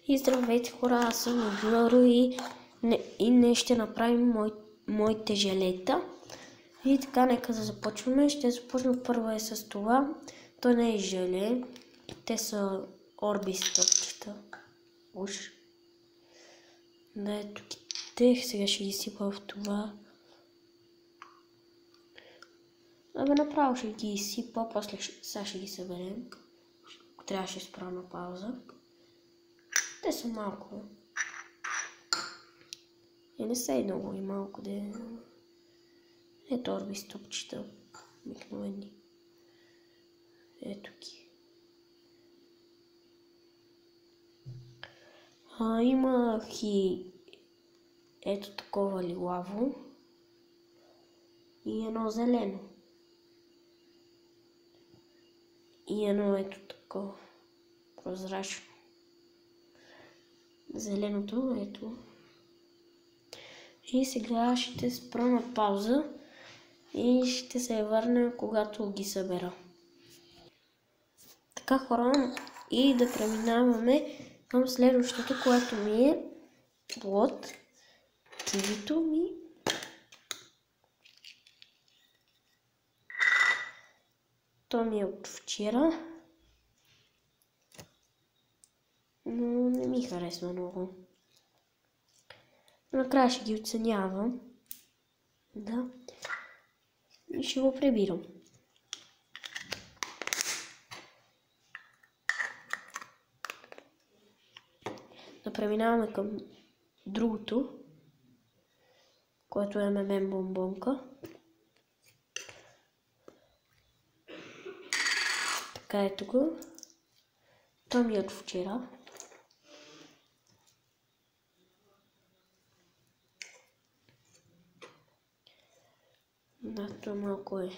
И здравейте хора, аз съм Жоро и днес ще направим моите желета. И така, нека да започваме. Ще започна първо с това. То не е желе. Те са орбис топчета. Уж. Да, ето те. Сега ще ги сипа в това. Абе, направо ще ги изсипа, после сега ще ги съберем. Трябваше спра на пауза. Те са малко. И не са и много и малко да е. Ето орбис топчета. Обикновени. Ето ги. Имах и ето такова лилаво. И едно зелено. И едно ето такова прозрачно. Зеленото ето. И сега ще спра на пауза и ще се върна, когато ги събера. Така хора, и да преминаваме към следващото, което ми е плод. Кивито ми. То ми е от вчера. Но не ми харесва много. Накрая ще ги оценявам. Да. И ще го прибирам. Да преминаваме към другото, което е ММ бомбонка. Така ето го. То ми е от вчера. Да, то малко е.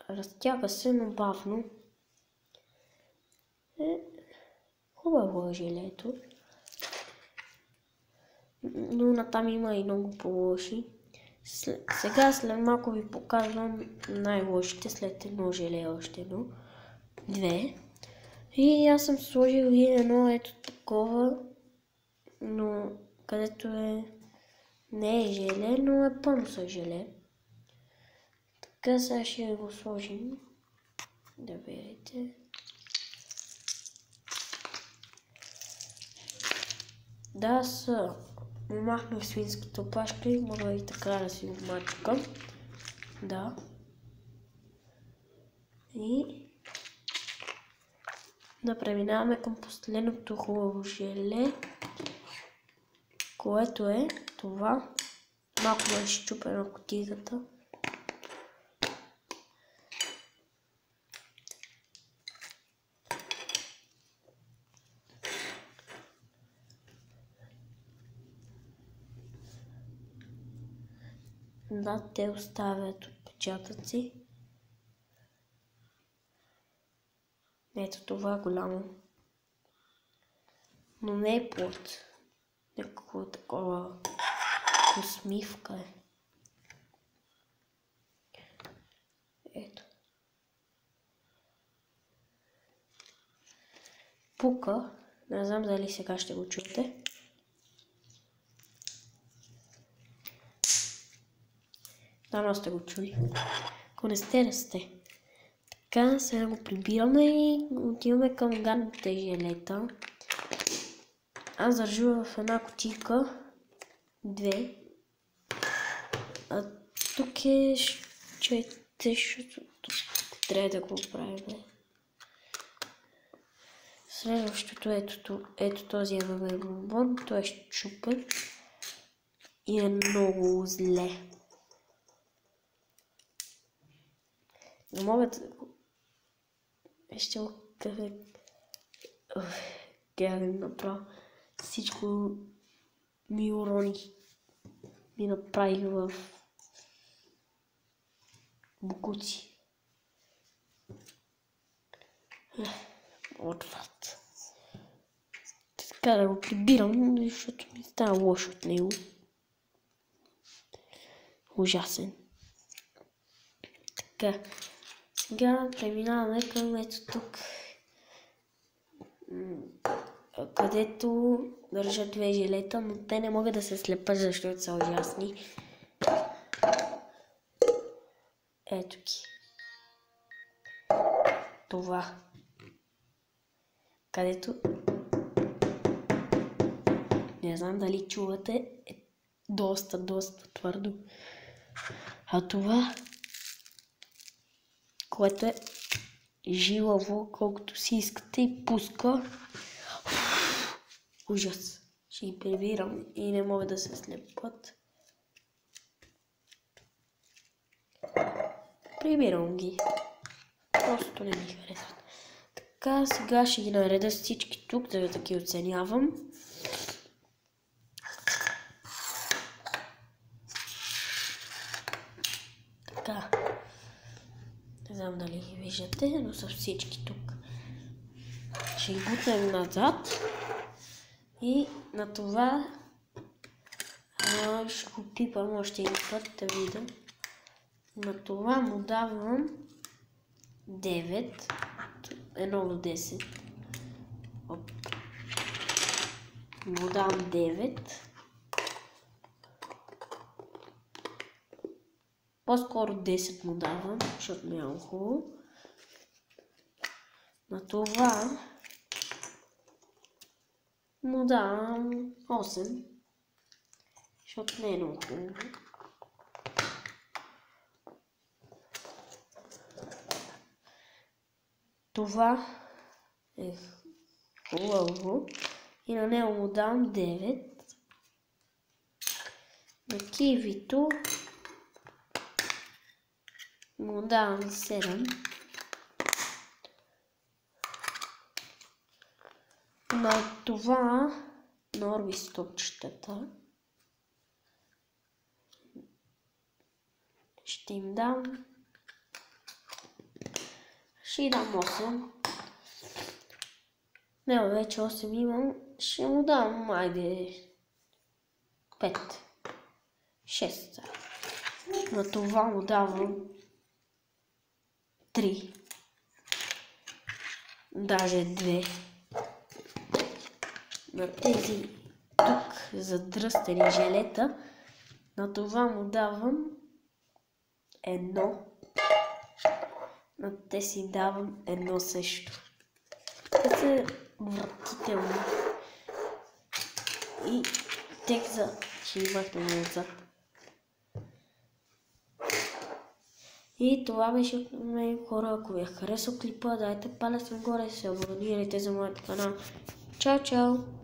Разтяга се, но бавно. Хубаво е желето. Но натам има и много по-лоши. Сега след малко ви показвам най-лошите, след едно желе, още едно. Две. И аз съм сложил и едно ето такова, но където не е желе, но е пълно с желе. Така сега ще го сложим. Да видите. Да, махнах свинските опашки, мога и така да си го мачкам. Да. И да преминаваме към последното хубаво желе, което е това. Малко ме щупя на кутийката. Да, те оставят отпечатъци. Ето това голямо. Но не е плод. Някакво такова усмивка е. Ето. Пука. Не знам дали сега ще го чуете. Да, сте го чули. Ако не сте, да сте. Така, сега го прибираме и отиваме към гадните желета. Аз държа в една кутийка. Две. А тук е... Чуйте, защото трябва да го правим. Следващото ето този ММ бомбон. Той е щупен. И е много зле. Не мога да го... Ще го кажа... Как да направя? Всичко ми урони. Ми направих в букуци. Отврат. Така да го прибирам, защото ми става лошо от него. Ужасен. Така. Сега преминаваме към ето тук. където държа две жилета, но те не могат да се слепят, защото са ужасни. Ето ги. Това. Където не знам дали чувате, е доста твърдо. А това, което е жилаво, колкото си искате и пуска. Ужас. Ще ги прибирам и не могат да се слепат. Прибирам ги. Просто не ми харесват. Така, сега ще ги нареда всички тук, за да ги оценявам. Така. Не знам дали ги виждате, но са всички тук. Ще ги бутнем назад. И на това ще го пипам още един път да видя. На това му давам 9. 1 до 10. Оп. Му давам 9. По-скоро 10 му давам, защото не е много хубаво. На това му давам 8, защото не е много хубаво. Това е хубаво и на него му давам 9. На кивито му давам 7. На това на Орбис топчетата ще им дам 8. Не, вече 8 имам. Ще му дам, айде, 5. 6. На това му давам 3. Даже 2. На тези тук задръстени желета, на това му давам 1. На те си давам 1 също. Те са вратителни. И текста ще имахте назад. И това беше от мен, хора. Ако ви е харесал клипа, дайте палец нагоре, се абонирайте за моят канал. Чао, чао!